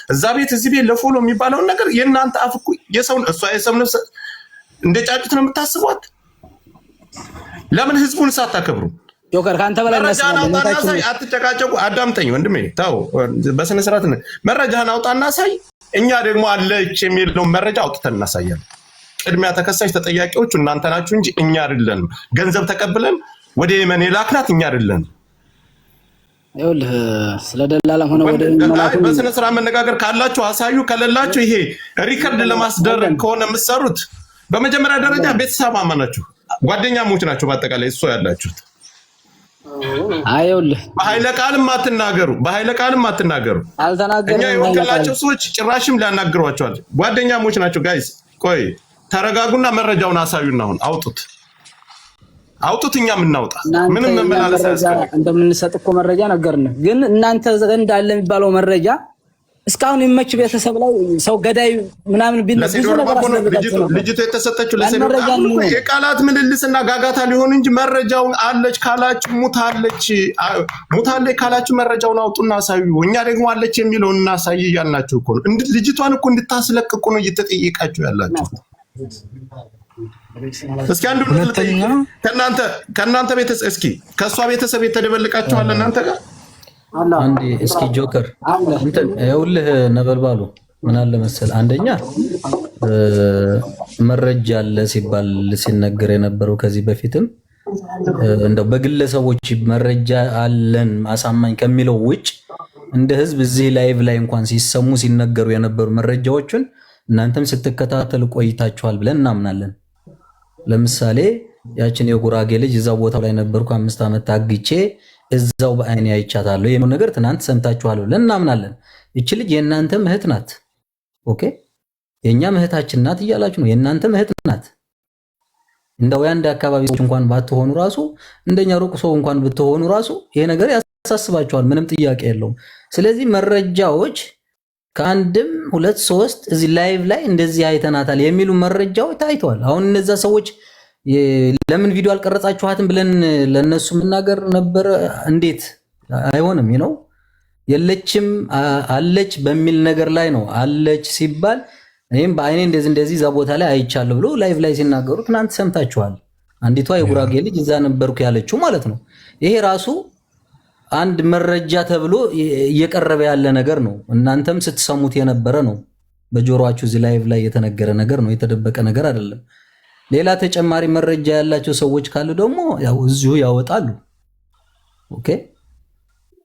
እዛ ቤት እዚህ ቤት ለፎሎ የሚባለውን ነገር የእናንተ አፍ እኮ እሷ የሰው ነፍስ እንደ ጫጩት ነው የምታስቧት። ለምን ህዝቡን ሳታከብሩ? ጆከር ካንተ በላይ እናሳይ። አትጨቃጨቁ። አዳምጠኝ ወንድሜ፣ ታው በስነ ስርዓት መረጃህን አውጣና ሳይ። እኛ ደግሞ አለች የሚለውን መረጃ አውጥተን እናሳያለን። ቅድሚያ ተከሳሽ ተጠያቂዎቹ እናንተ ናችሁ እንጂ እኛ አይደለንም። ገንዘብ ተቀብለን ወደ የመን የላክናት እኛ አይደለንም። ይኸውልህ ስለደላላም ሆነ ወደ መላኩ በስነ ስርዓት መነጋገር ካላችሁ አሳዩ። ከሌላችሁ ይሄ ሪከርድ ለማስደረግ ከሆነ የምትሰሩት በመጀመሪያ ደረጃ ቤተሰብ አማናችሁ ጓደኛሞች ናቸው። በአጠቃላይ እሱ ያላችሁት አይውልህ በኃይለ ቃልም አትናገሩ። እኛ የወከላቸው ሰዎች ጭራሽም ሊያናግሯቸዋል። ጓደኛሞች ናቸው። ጋይስ ቆይ ተረጋጉና መረጃውን አሳዩና አሁን አውጡት። እኛ የምናውጣ ምንም መመላለስ አያስፈልግም። እንደምንሰጥ እኮ መረጃ ነገርነ። ግን እናንተ ዘንድ አለ የሚባለው መረጃ እስካሁን የሚመች ቤተሰብ ላይ ሰው ገዳይ ምናምን ቢነሱ ልጅቱ የተሰጠችው ለሰው የቃላት ምልልስና ጋጋታ ሊሆን እንጂ መረጃውን አለች ካላችሁ ሙታለች ካላችሁ መረጃውን አውጡና አሳዩ። እኛ ደግሞ አለች የሚለውን እናሳይ እያልናችሁ እኮ ነው። ልጅቷን እኮ እንድታስለቅቁ ነው እየተጠየቃችሁ ያላችሁ። እስኪ አንድ ከእናንተ ቤተሰብ እስኪ ከእሷ ቤተሰብ የተደበልቃችሁ አለ እናንተ ጋር አንዴ እስኪ ጆከር እንትን ይኸውልህ ነበልባሉ ምን አለ መሰል፣ አንደኛ መረጃ አለ ሲባል ሲነገር የነበረው ከዚህ በፊትም እንደው በግለሰቦች መረጃ አለን አሳማኝ ከሚለው ውጭ እንደ ህዝብ እዚህ ላይቭ ላይ እንኳን ሲሰሙ ሲነገሩ የነበሩ መረጃዎችን እናንተም ስትከታተሉ ቆይታችኋል ብለን እናምናለን። ለምሳሌ ያችን የጉራጌ ልጅ እዛው ቦታው ላይ ነበርኩ 5 ዓመት ታግቼ እዛው በአይኔ አይቻታለሁ የሚለው ነገር ትናንት ሰምታችኋል ብለን እናምናለን። እቺ ልጅ የእናንተ እህት ናት። ኦኬ የኛ እህታችን ናት እያላችሁ ነው። የእናንተ እህት ናት። እንደው ያንድ አካባቢ ሰዎች እንኳን ባትሆኑ ራሱ እንደኛ ሩቅ ሰው እንኳን ብትሆኑ ራሱ ይሄ ነገር ያሳስባችኋል። ምንም ጥያቄ የለውም። ስለዚህ መረጃዎች ከአንድም 2 3 እዚህ ላይቭ ላይ እንደዚህ አይተናታል የሚሉ መረጃዎች ታይተዋል። አሁን እነዛ ሰዎች ለምን ቪዲዮ አልቀረጻችኋትም ብለን ለነሱ መናገር ነበር። እንዴት አይሆንም ነው የለችም አለች በሚል ነገር ላይ ነው። አለች ሲባል እኔም በአይኔ እንደዚህ እዛ ቦታ ላይ አይቻለሁ ብሎ ላይቭ ላይ ሲናገሩ ትናንት ሰምታችኋል። አንዲቷ የጉራጌ ልጅ እዛ ነበርኩ ያለችው ማለት ነው። ይሄ ራሱ አንድ መረጃ ተብሎ እየቀረበ ያለ ነገር ነው። እናንተም ስትሰሙት የነበረ ነው። በጆሮአችሁ እዚህ ላይቭ ላይ የተነገረ ነገር ነው። የተደበቀ ነገር አይደለም። ሌላ ተጨማሪ መረጃ ያላቸው ሰዎች ካሉ ደግሞ ያው እዚሁ ያወጣሉ። ኦኬ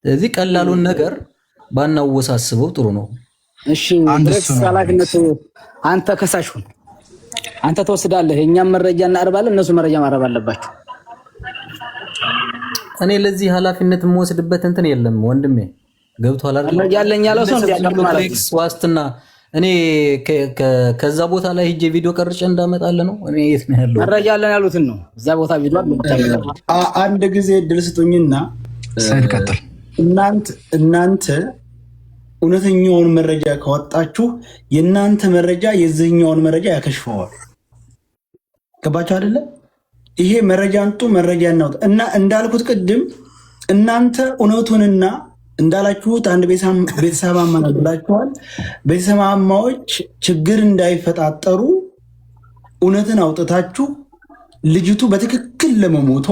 ስለዚህ ቀላሉን ነገር ባናወሳስበው ጥሩ ነው። እሺ ድረስ ኃላፊነቱ አንተ ከሳሽ ሁን። አንተ ተወስዳለህ። የኛም መረጃ እናቀርባለን፣ እነሱ መረጃ ማቅረብ አለባቸው። እኔ ለዚህ ኃላፊነት የምወስድበት እንትን የለም ወንድሜ። ገብቷል አይደል? መረጃ አለኝ ያለው ሰው እንዲያቀርብ ማለት ነው። ዋስትና እኔ ከዛ ቦታ ላይ ሂጄ ቪዲዮ ቀርጬ እንዳመጣለ ነው። እኔ የት ነው ያለው? መረጃ አለን ያሉትን ነው። እዛ ቦታ ቪዲዮ አንድ ጊዜ እድል ስጡኝና ሰልቀጥል እናንተ እውነተኛውን መረጃ ካወጣችሁ የእናንተ መረጃ የዚህኛውን መረጃ ያከሽፈዋል። ገባችሁ አይደለ? ይሄ መረጃ አንጡ መረጃ እናውጣ እና እንዳልኩት ቅድም እናንተ እውነቱንና እንዳላችሁት አንድ ቤተሰብ አማና ብላችኋል። ቤተሰብ አማዎች ችግር እንዳይፈጣጠሩ እውነትን አውጥታችሁ ልጅቱ በትክክል ለመሞቷ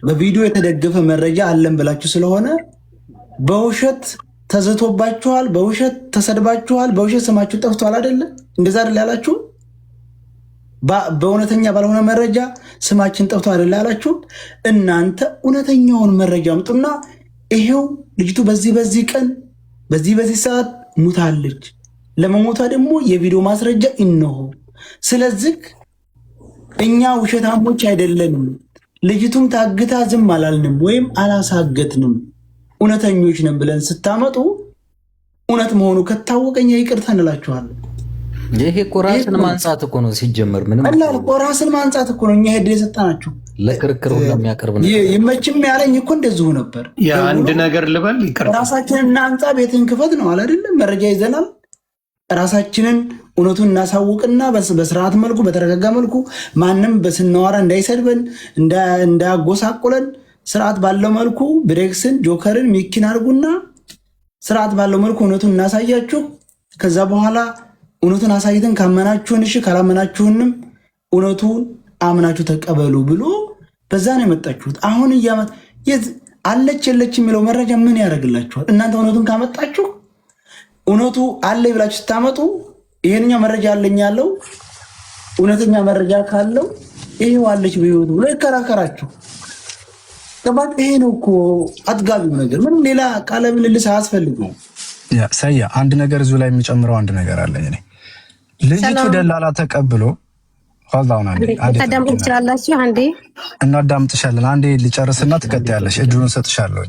በቪዲዮ የተደገፈ መረጃ አለን ብላችሁ ስለሆነ በውሸት ተዘቶባችኋል፣ በውሸት ተሰድባችኋል፣ በውሸት ስማችሁ ጠፍቷል አይደለ? እንደዛ አይደል ያላችሁ? በእውነተኛ ባልሆነ መረጃ ስማችን ጠፍቶ አይደል ያላችሁ? እናንተ እውነተኛውን መረጃ አምጡና ይሄው ልጅቱ በዚህ ቀን በዚህ ሰዓት ሙታለች፣ ለመሞቷ ደግሞ የቪዲዮ ማስረጃ እነሆ። ስለዚህ እኛ ውሸታሞች አይደለንም፣ ልጅቱም ታግታ ዝም አላልንም ወይም አላሳገትንም፣ እውነተኞች ነን ብለን ስታመጡ እውነት መሆኑ ከታወቀኛ ይቅርታ እንላችኋለን። ይሄ እኮ ራስን ማንጻት እኮ ነው ሲጀመር። ምንም አላል እኮ ራስን ማንጻት እኮ ነው። እኛ ሄድ የሰጣናችሁ ለክርክር የሚያቀርብ ነው። ይመችም ያለኝ እኮ እንደዚሁ ነበር። አንድ ነገር ልበል፣ ይቅርታ ራሳችንን እናንጻ፣ ቤትን ክፈት ነው አላደለም? መረጃ ይዘናል። ራሳችንን እውነቱን እናሳውቅና በስርዓት መልኩ በተረጋጋ መልኩ ማንም በስናወራ እንዳይሰድበን እንዳያጎሳቁለን ስርዓት ባለው መልኩ ብሬክስን ጆከርን ሚኪን አድርጉና ስርዓት ባለው መልኩ እውነቱን እናሳያችሁ። ከዛ በኋላ እውነቱን አሳይተን ካመናችሁን እሺ፣ ካላመናችሁንም እውነቱን አምናችሁ ተቀበሉ ብሎ በዛ ነው የመጣችሁት። አሁን አለች የለች የሚለው መረጃ ምን ያደርግላችኋል? እናንተ እውነቱን ካመጣችሁ እውነቱ አለ ብላችሁ ስታመጡ ይሄንኛው መረጃ አለኝ ያለው እውነተኛ መረጃ ካለው ይሄው አለች በህይወቱ ብሎ ይከራከራችሁ። ገባት? ይሄ ነው እኮ አጥጋቢው ነገር። ምን ሌላ ቃለ ምልልስ አያስፈልገውም። ሰያ አንድ ነገር እዚሁ ላይ የሚጨምረው አንድ ነገር አለኝ እኔ ልጅቱ ደላላ ተቀብሎ ታዳምጡ ትችላላችሁ። አንዴ እናዳምጥሻለን። አንዴ ልጨርስና ትቀጥያለሽ። እድሉን ሰጥሻለሁ።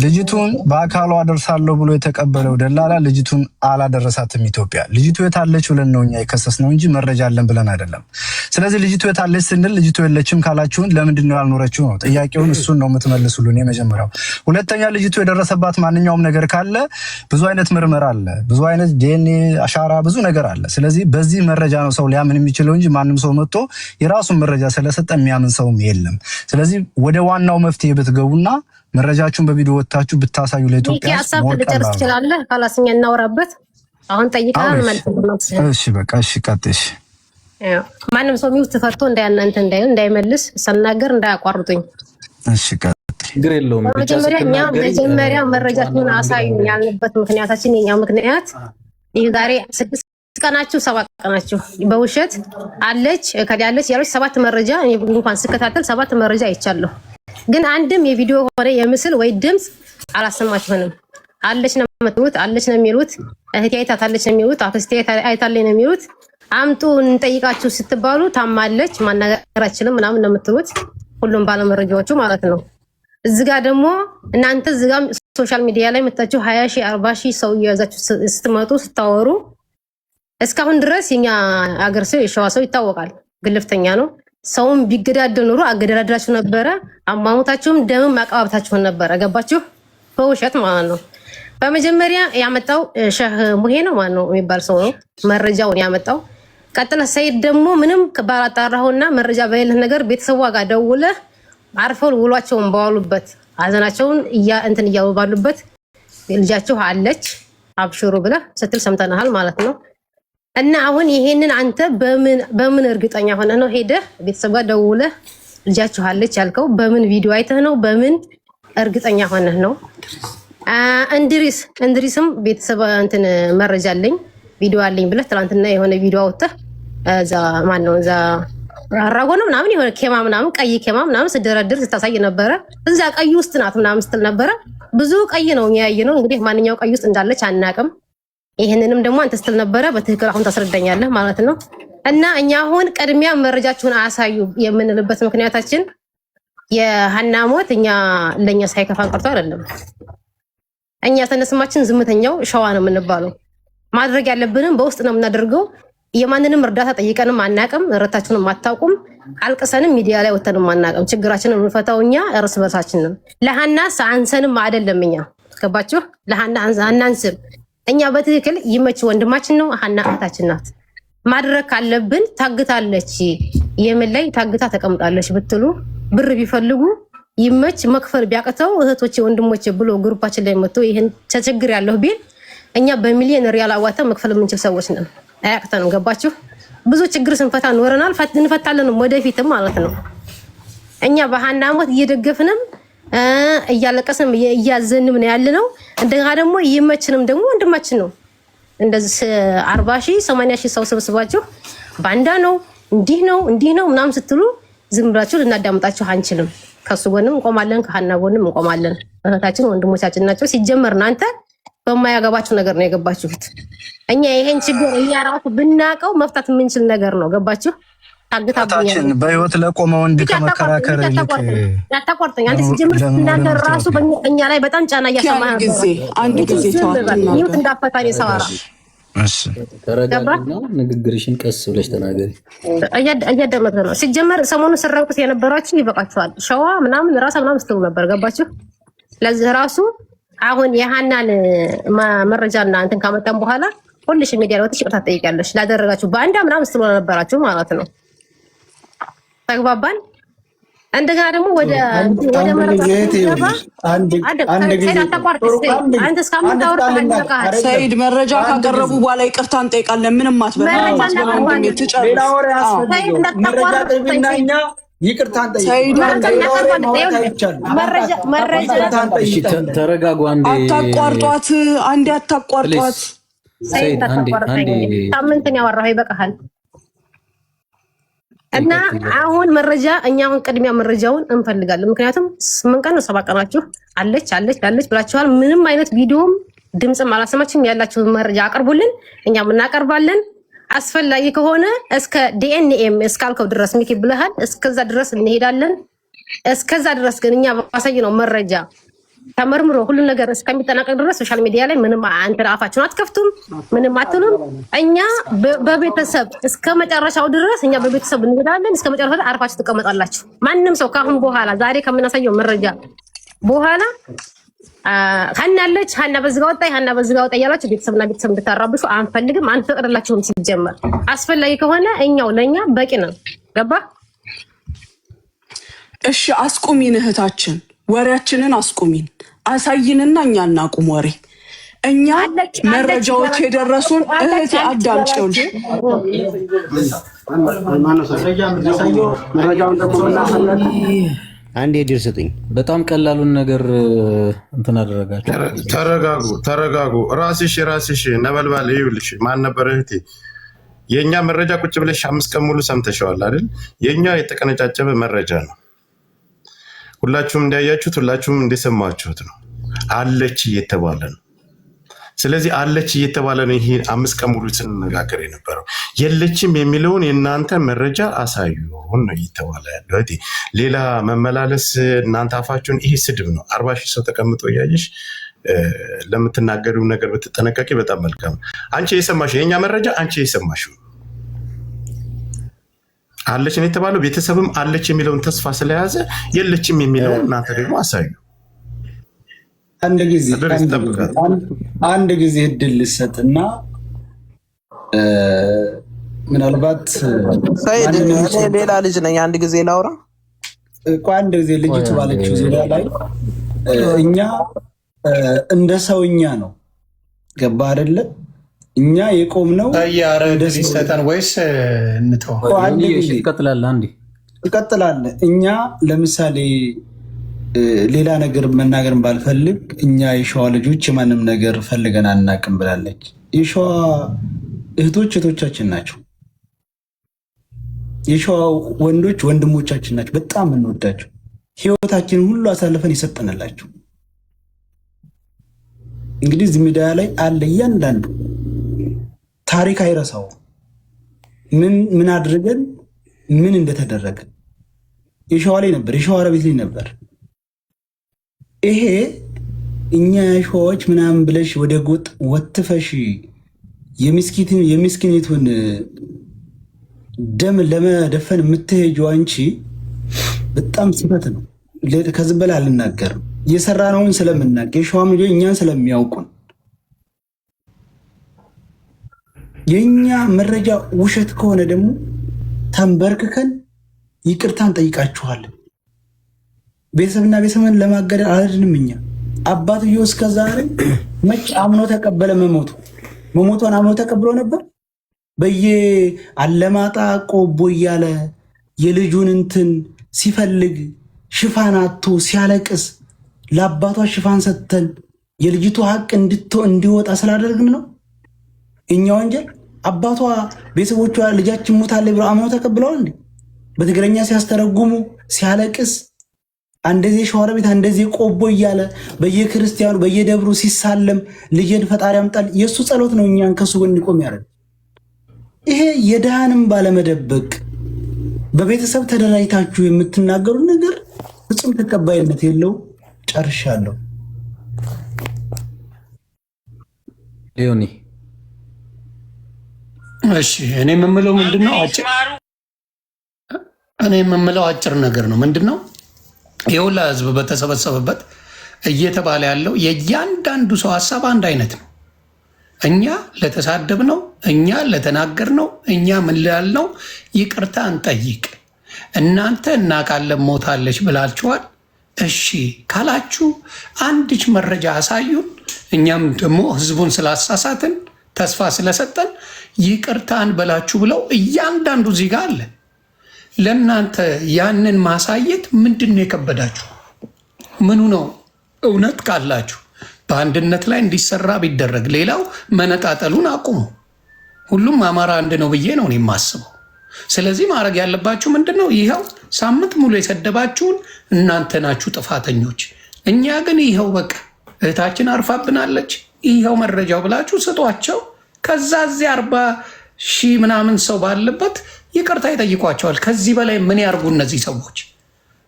ልጅቱን በአካሏ አደርሳለሁ ብሎ የተቀበለው ደላላ ልጅቱን አላደረሳትም ኢትዮጵያ። ልጅቱ የታለች ብለን ነው እኛ የከሰስነው እንጂ መረጃ አለን ብለን አይደለም። ስለዚህ ልጅቱ የታለች ስንል ልጅቱ የለችም ካላችሁን ለምንድን ነው ያልኖረችው ነው ጥያቄውን። እሱን ነው የምትመልሱልን የመጀመሪያው። ሁለተኛ ልጅቱ የደረሰባት ማንኛውም ነገር ካለ ብዙ አይነት ምርመራ አለ፣ ብዙ አይነት ዲኤንኤ አሻራ፣ ብዙ ነገር አለ። ስለዚህ በዚህ መረጃ ነው ሰው ሊያምን የሚችለው እንጂ ማንም ሰው መጥቶ የራሱን መረጃ ስለሰጠ የሚያምን ሰውም የለም። ስለዚህ ወደ ዋናው መፍትሄ ብትገቡና መረጃችሁን በቪዲዮ ወጣችሁ ብታሳዩ ለኢትዮጵያ ሀሳብ ልጨርስ ትችላለህ። ካላስኛ እናወራበት። አሁን ጠይቀናል ማለት ነው። እሺ በቃ እሺ፣ ቀጥሽ። ማንም ሰው ሚውት ተፈርቶ እንዳያናንተ እንዳይመልስ ሰናገር እንዳያቋርጡኝ። እሺ ቀጥል። ችግር የለውም። መጀመሪያ መረጃችሁን አሳዩኝ ያልንበት ምክንያታችን የኛ ምክንያት ይህ ዛሬ 6 ቀናችሁ 7 ቀናችሁ በውሸት አለች ከዳለች ያለች 7 መረጃ እንኳን ስከታተል 7 መረጃ አይቻለሁ። ግን አንድም የቪዲዮ ሆነ የምስል ወይ ድምጽ አላሰማችሁንም። አለች ነው የምትሉት፣ አለች ነው የሚሉት፣ እህቴ አይታታለች ነው የሚሉት፣ አክስቴ አይታለች ነው የሚሉት። አምጡ እንጠይቃችሁ ስትባሉ ታማለች ማናገር አችልም ምናምን ነው የምትሉት፣ ሁሉም ባለ መረጃዎቹ ማለት ነው። እዚህ ጋር ደግሞ እናንተ እዚህ ጋር ሶሻል ሚዲያ ላይ መጣችሁ 20 ሺህ 40 ሺህ ሰው እያያዛችሁ ስትመጡ ስታወሩ እስካሁን ድረስ የኛ አገር ሰው የሸዋ ሰው ይታወቃል፣ ግልፍተኛ ነው። ሰውን ቢገዳደል ኑሮ አገዳዳችሁ ነበረ። አማሙታችሁም ደም ማቀባብታችሁን ነበረ። ገባችሁ? በውሸት ማለት ነው። በመጀመሪያ ያመጣው ሸህ ሙሄ ነው ማለት ነው የሚባል ሰው ነው መረጃውን ያመጣው። ቀጥለ ሰይድ ደግሞ ምንም ባላጣራውና መረጃ በሌለህ ነገር ቤተሰቧ ጋር ደውለህ አርፈው ውሏቸውን በዋሉበት አዘናቸውን እንትን እያሉ ባሉበት ልጃችሁ አለች አብሽሩ ብለህ ስትል ሰምተናል ማለት ነው። እና አሁን ይሄንን አንተ በምን እርግጠኛ ሆነ ነው ሄደህ ቤተሰብ ጋር ደውለህ ልጃችሁ አለች ያልከው? በምን ቪዲዮ አይተህ ነው? በምን እርግጠኛ ሆነህ ነው? እንድሪስም ቤተሰብ እንትን መረጃ አለኝ ቪዲዮ አለኝ ብለህ ትናንትና የሆነ ቪዲዮ አውጥተህ እዛ ማን ነው እዛ አራጎ ነው ምናምን የሆነ ኬማ ምናምን ቀይ ኬማ ምናምን ስደረድር ስታሳይ ነበረ። እዛ ቀይ ውስጥ ናት ምናምን ስትል ነበረ። ብዙ ቀይ ነው ያየነው። እንግዲህ ማንኛው ቀይ ውስጥ እንዳለች አናቅም። ይሄንንም ደግሞ አንተ ስትል ነበረ። በትክክል አሁን ታስረዳኛለህ ማለት ነው። እና እኛ አሁን ቅድሚያ መረጃችሁን አሳዩ የምንልበት ምክንያታችን የሀና ሞት ለኛ ሳይከፋን ቀርቶ አይደለም። እኛ ተነስማችን ዝምተኛው ሸዋ ነው የምንባለው። ማድረግ ያለብንም በውስጥ ነው የምናደርገው። የማንንም እርዳታ ጠይቀንም አናቅም። ረታችሁንም አታውቁም። አልቅሰንም ሚዲያ ላይ ወተንም አናቅም። ችግራችንን የምንፈታው እኛ እርስ በርሳችን ነው። ለሀና አንሰንም አይደለም። እኛ ገባችሁ? ለሀና አናንስም። እኛ በትክክል ይመች ወንድማችን ነው። ሀና እህታችን ናት። ማድረግ ካለብን ታግታለች፣ የምን ላይ ታግታ ተቀምጣለች ብትሉ ብር ቢፈልጉ ይመች መክፈል ቢያቅተው እህቶቼ ወንድሞቼ ብሎ ግሩፓችን ላይ መጥቶ ይሄን ችግር ያለው ቢል እኛ በሚሊዮን ሪያል አዋተን መክፈል የምንችል ሰዎች ነን። አያቅተንም። ገባችሁ? ብዙ ችግር ስንፈታ ኖረናል፣ እንፈታለንም ወደፊትም ማለት ነው። እኛ በሀና ሞት እየደገፍንም እያለቀስንም እያዘንም ነው ያለነው። እንደጋ ደግሞ ይመችንም ደግሞ ወንድማችን ነው። እንደዚህ 40 ሺህ 80 ሺህ ሰው ሰብስባችሁ ባንዳ ነው እንዲህ ነው ምናምን ስትሉ ዝም ብላችሁ ልናዳምጣችሁ አንችልም። ከሱ ጎንም እንቆማለን፣ ከሀና ጎንም እንቆማለን። እህታችን ወንድሞቻችን ናቸው። ሲጀመር እናንተ በማያገባችሁ ነገር ነው የገባችሁት። እኛ ይሄን ችግር እኛ ራሱ ብናቀው መፍታት የምንችል ነገር ነው። ገባችሁ? ታግታችን በህይወት ለቆመ ወንድ ከመከራከር ያታቋርጠኝ። አንተ ሲጀምር እናንተ ራሱ በእኛ ላይ በጣም ጫና እያሰማህ አንድ ጊዜ ይሁት እንዳፈታኝ ሰዋራ። እሺ ተረጋግና ንግግርሽን ቀስ ብለሽ ተናገሪ። እያዳመጥኩ ነው። ሲጀመር ሰሞኑን ስራቁት የነበራችሁ ይበቃችኋል። ሸዋ ምናምን ራሳ ምናምን ስትሉ ነበር። ገባችሁ? ለዚህ ራሱ አሁን የሀናን መረጃና እንትን ካመጣን በኋላ ሁልሽ ሚዲያ ላይ ወጥተሽ ይቅርታ ትጠይቂያለሽ ላደረጋችሁ ባንዳ ምናምን ስትሉ ነበራችሁ ማለት ነው። ተግባባን? እንደገና ደግሞ ወደ ሰይድ መረጃ ካቀረቡ በኋላ ይቅርታ እንጠይቃለን። ምንም አትበል። ተረጋጉ። አታቋርጧት፣ አንዴ አታቋርጧት። ሳምንትን ያወራሁ ይበቃሃል። እና አሁን መረጃ እኛ አሁን ቅድሚያ መረጃውን እንፈልጋለን። ምክንያቱም 8 ቀን ነው 7 ቀናችሁ አለች ብላችኋል። ምንም አይነት ቪዲዮም ድምፅም አላሰማችሁም። ያላችሁን መረጃ አቅርቡልን፣ እኛም እናቀርባለን። አስፈላጊ ከሆነ እስከ ዲኤንኤም እስካልከው ድረስ ሚኪ ብለሃል፣ እስከዛ ድረስ እንሄዳለን። እስከዛ ድረስ ግን እኛ ባሳየነው መረጃ ተመርምሮ ሁሉ ነገር እስከሚጠናቀቅ ድረስ ሶሻል ሚዲያ ላይ ምንም አንተ አፋችሁን አትከፍቱም፣ ምንም አትሉም። እኛ በቤተሰብ እስከ መጨረሻው ድረስ እኛ በቤተሰብ እንሄዳለን። እስከ መጨረሻው አርፋችሁ ትቀመጣላችሁ። ማንም ሰው ካሁን በኋላ ዛሬ ከምናሳየው መረጃ በኋላ ሀናለች ሀና በዝጋ ወጣ እያላችሁ ቤተሰብና ቤተሰብ እንድታራብሹ አንፈልግም፣ አንፈቅድላችሁም። ሲጀመር አስፈላጊ ከሆነ እኛው ለእኛ በቂ ነው። ገባ? እሺ አስቁሚን እህታችን፣ ወሬያችንን አስቁሚን፣ አሳይንና እኛ እናቁም ወሬ። እኛ መረጃዎች የደረሱን እህቴ አዳምጪውልሽ። አንዴ ድር ስጥኝ። በጣም ቀላሉን ነገር እንትን አደረጋችሁ። ተረጋጉ። ራስሽ ነበልባል ይኸውልሽ፣ ማን ነበር እህቴ? የእኛ መረጃ ቁጭ ብለሽ 5 ቀን ሙሉ ሰምተሸዋል አይደል? የእኛ የተቀነጫጨበ መረጃ ነው። ሁላችሁም እንዳያችሁት፣ ሁላችሁም እንደሰማችሁት ነው። አለች እየተባለ ነው። ስለዚህ አለች እየተባለ ነው። ይሄ 5 ቀን ሙሉ ስንነጋገር የነበረው የለችም የሚለውን የእናንተ መረጃ አሳዩን ነው እየተባለ ያለው። ሌላ መመላለስ እናንተ አፋችሁን፣ ይሄ ስድብ ነው። 40 ሺህ ሰው ተቀምጦ እያየሽ ለምትናገሪው ነገር ብትጠነቀቂ በጣም መልካም። አንቺ የሰማሽው የእኛ መረጃ አንቺ የሰማሽው አለች ነው የተባለው። ቤተሰብም አለች የሚለውን ተስፋ ስለያዘ የለችም የሚለውን እናንተ ደግሞ አሳዩ። አንድ ጊዜ እድል ልሰጥና ምናልባት ሌላ ልጅ ነኝ። አንድ ጊዜ ላውራ። አንድ ጊዜ ልጅቱ ባለችው ዙሪያ ላይ እኛ እንደ ሰውኛ ነው። ገባ አይደለ? እኛ የቆምነው ሊሰጠን ወይስ እንተው? ትቀጥላለህ። እኛ ለምሳሌ ሌላ ነገር መናገርን ባልፈልግ እኛ የሸዋ ልጆች የማንም ነገር ፈልገን አናቅም ብላለች። የሸዋ እህቶች እህቶቻችን ናቸው። የሸዋ ወንዶች ወንድሞቻችን ናቸው። በጣም እንወዳቸው። ህይወታችንን ሁሉ አሳልፈን የሰጠንላቸው። እንግዲህ እዚህ ሚዲያ ላይ አለ እያንዳንዱ ታሪክ አይረሳው። ምን አድርገን ምን እንደተደረገ የሸዋ ላይ ነበር፣ የሸዋ ቤት ላይ ነበር። ይሄ እኛ የሸዋዎች ምናምን ብለሽ ወደ ጎጥ ወትፈሽ የሚስኪኒቱን ደም ለመደፈን የምትሄጂው አንቺ በጣም ስህተት ነው። ከዚህ በላይ አልናገርም። የሰራነውን ስለምናውቅ የሸዋም ልጆች እኛን ስለሚያውቁን የኛ መረጃ ውሸት ከሆነ ደግሞ ተንበርክከን ይቅርታን ጠይቃችኋለን። ቤተሰብና ቤተሰብን ለማገደል አልድንም። እኛ አባትዮ እስከዛሬ መች አምኖ ተቀበለ? መሞቷን አምኖ ተቀብሎ ነበር። በየአለማጣ ቆቦ እያለ የልጁን እንትን ሲፈልግ ሽፋን አቶ ሲያለቅስ ለአባቷ ሽፋን ሰጥተን የልጅቱ ሀቅ እንዲወጣ ስላደረግን ነው እኛ ወንጀል። አባቷ ቤተሰቦቿ ልጃችን ሞታለች ብለው አምነው ተቀብለዋል እንዴ? በትግረኛ ሲያስተረጉሙ ሲያለቅስ አንደዚህ ሸዋሮቢት አንደዚህ ቆቦ እያለ በየክርስቲያኑ በየደብሩ ሲሳለም ልጅን ፈጣሪ አምጣል። የእሱ ጸሎት ነው እኛን ከሱ ጎን እንቆም ያደርግ። ይሄ የድሃንም ባለመደበቅ በቤተሰብ ተደራጅታችሁ የምትናገሩ ነገር ፍጹም ተቀባይነት የለው። ጨርሻለሁ። ሊዮኒ እሺ፣ እኔ የምምለው ምንድነው? አጭር ነገር ነው። ምንድነው የሁላ ህዝብ በተሰበሰበበት እየተባለ ያለው የእያንዳንዱ ሰው ሀሳብ አንድ አይነት ነው። እኛ ለተሳደብ ነው፣ እኛ ለተናገር ነው፣ እኛ ምን ላልነው ይቅርታ እንጠይቅ። እናንተ እናውቃለን ሞታለች ብላችኋል። እሺ ካላችሁ አንድች መረጃ አሳዩን። እኛም ደግሞ ህዝቡን ስላሳሳትን ተስፋ ስለሰጠን ይቅርታን በላችሁ ብለው እያንዳንዱ እዚህ ጋር አለ። ለእናንተ ያንን ማሳየት ምንድን ነው የከበዳችሁ? ምኑ ነው? እውነት ካላችሁ በአንድነት ላይ እንዲሰራ ቢደረግ፣ ሌላው መነጣጠሉን አቁሙ። ሁሉም አማራ አንድ ነው ብዬ ነው የማስበው። ስለዚህ ማድረግ ያለባችሁ ምንድን ነው? ይኸው ሳምንት ሙሉ የሰደባችሁን እናንተ ናችሁ ጥፋተኞች። እኛ ግን ይኸው በቃ እህታችን አርፋብናለች፣ ይኸው መረጃው ብላችሁ ስጧቸው። ከዛ እዚህ 40 ሺህ ምናምን ሰው ባለበት ይቅርታ ይጠይቋቸዋል። ከዚህ በላይ ምን ያርጉ እነዚህ ሰዎች?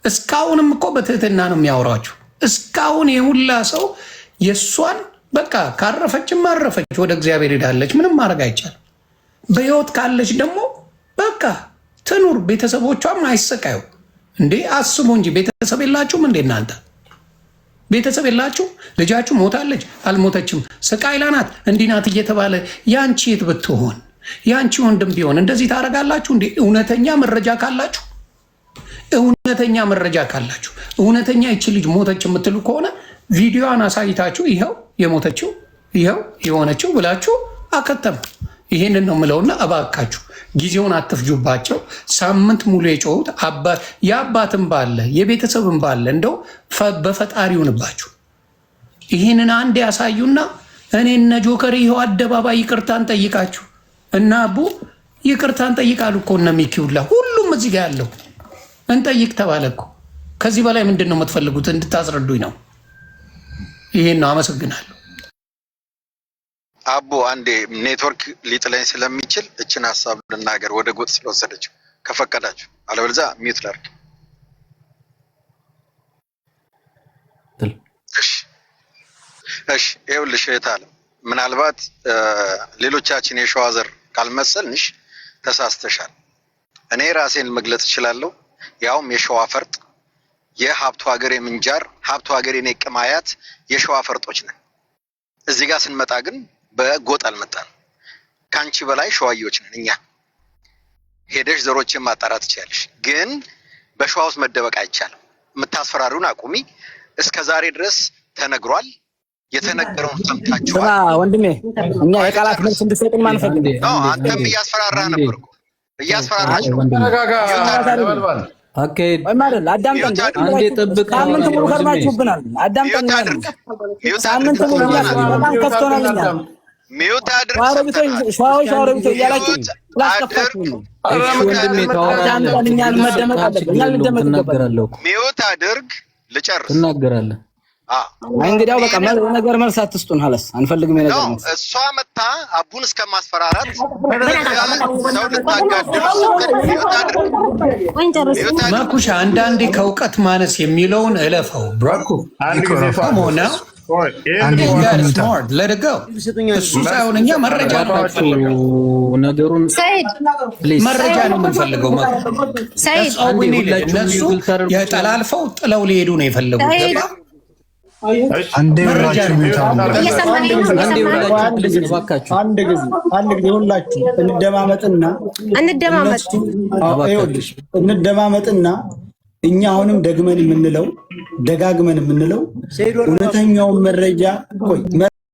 እስካሁንም እኮ በትህትና ነው የሚያወሯችሁ። እስካሁን የሁላ ሰው የእሷን በቃ ካረፈችም አረፈች፣ ወደ እግዚአብሔር ሄዳለች። ምንም ማድረግ አይቻልም። በህይወት ካለች ደግሞ በቃ ትኑር፣ ቤተሰቦቿም አይሰቃዩ። እንዴ አስቡ እንጂ ቤተሰብ የላችሁም እንዴ እናንተ? ቤተሰብ የላችሁ? ልጃችሁ ሞታለች አልሞተችም፣ ስቃይ ላይ ናት፣ እንዲህ ናት እየተባለ ያንቺ የት ብትሆን ያንቺ ወንድም ቢሆን እንደዚህ ታደርጋላችሁ እንዴ? እውነተኛ መረጃ ካላችሁ እውነተኛ ይቺ ልጅ ሞተች የምትሉ ከሆነ ቪዲዮዋን አሳይታችሁ ይኸው የሞተችው ይኸው የሆነችው ብላችሁ አከተም። ይህንን ነው ምለውና እባካችሁ ጊዜውን አትፍጁባቸው። ሳምንት ሙሉ የጮሁት የአባትን ባለ የቤተሰብን ባለ እንደው በፈጣሪ ይሁንባችሁ። ይህንን አንድ ያሳዩና እኔ እነ ጆከር ይኸው አደባባይ ይቅርታን ጠይቃችሁ እና አቡ ይቅርታን ጠይቃሉ እኮ እነ ሚኪውላ ሁሉም እዚህ ጋር ያለው እንጠይቅ ተባለ እኮ። ከዚህ በላይ ምንድን ነው የምትፈልጉት? እንድታስረዱኝ ነው። ይሄን ነው። አመሰግናለሁ። አቦ አንዴ ኔትወርክ ሊጥለኝ ስለሚችል እችን ሀሳብ ልናገር፣ ወደ ጎጥ ስለወሰደችው ከፈቀዳችሁ፣ አለበለዚያ ሚዩት ላድርግ። እሺ ይኸውልሽ እህት አለም፣ ምናልባት ሌሎቻችን የሸዋ ዘር ካልመሰልንሽ ተሳስተሻል። እኔ ራሴን መግለጽ እችላለሁ። ያውም የሸዋ ፈርጥ፣ የሀብቱ ሀገር የምንጃር ሀብቱ ሀገር የኔ ቅማያት የሸዋ ፈርጦች ነን። እዚህ ጋር ስንመጣ ግን በጎጥ አልመጣን። ከአንቺ በላይ ሸዋዮች ነን እኛ። ሄደሽ ዘሮችን ማጣራት ትችላለሽ፣ ግን በሸዋ ውስጥ መደበቅ አይቻልም። የምታስፈራሩን አቁሚ። እስከ ዛሬ ድረስ ተነግሯል። የተነገረውን ሰምታችኋል። ወንድሜ እኛ የቃላት መልስ እንድሰጥን ማንፈልግ ነው። አንተም እያስፈራራ ነበር እኮ እያስፈራራችሁ ነው። አካሄድ አዳምጠን አንዴ ጠብቅ። ሳምንት ሙሉ ከርማችሁብናል። አዳምጠን ሳምንት ሙሉ በጣም ከፍቶናል። ሚዩት አድርግ። ሸዋሮቢቶ እያላችሁ ስላስከፋችሁ ነው። ወንድሜ ታወራለህ፣ እኛን መደመጥ አለብን። እኛን ልደመጥ ይገባል። ሚዩት አድርግ፣ ልጨርስ። ትናገራለህ። እንግዲያው በቃ ነገር መልስ አትስጡን። ሀለስ አንፈልግም። የነገር መልስ እሷ መታ አቡን እስከማስፈራራት ሰው ልታጋድሉ ማኩሻ አንዳንዴ ከእውቀት ማነስ የሚለውን እለፈው። ብራኩ ሆነ እሱ ሳይሆን እኛ መረጃ ነገሩን መረጃ ነው የምንፈልገው። እነሱ የጠላልፈው ጥለው ሊሄዱ ነው የፈለጉት። አንድ ጊዜ ሁላችሁ እንደማመጥና እኛ አሁንም ደጋግመን የምንለው እውነተኛውን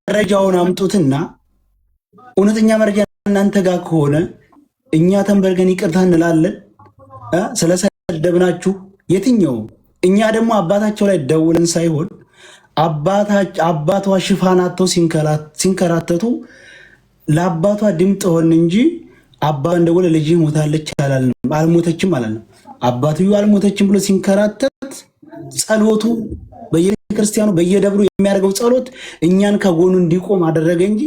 መረጃውን አምጡትና እውነተኛ መረጃ እናንተ ጋር ከሆነ እኛ ተንበርገን ይቅርታ እንላለን ስለሰደብናችሁ የትኛው። እኛ ደግሞ አባታቸው ላይ ደውለን ሳይሆን አባቷ ሽፋን አጥተው ሲንከራተቱ ለአባቷ ድምፅ ሆን እንጂ አባ እንደወለ ልጅ ሞታለች አላልንም፣ አልሞተችም አላልንም። አባትዩ አልሞተችም ብሎ ሲንከራተት ጸሎቱ በየክርስቲያኑ በየደብሩ የሚያደርገው ጸሎት እኛን ከጎኑ እንዲቆም አደረገ እንጂ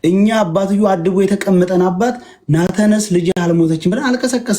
እኛ አባትዩ አድቦ የተቀመጠን አባት ናተነስ ልጅ አልሞተችም ብለን አልቀሰቀሰ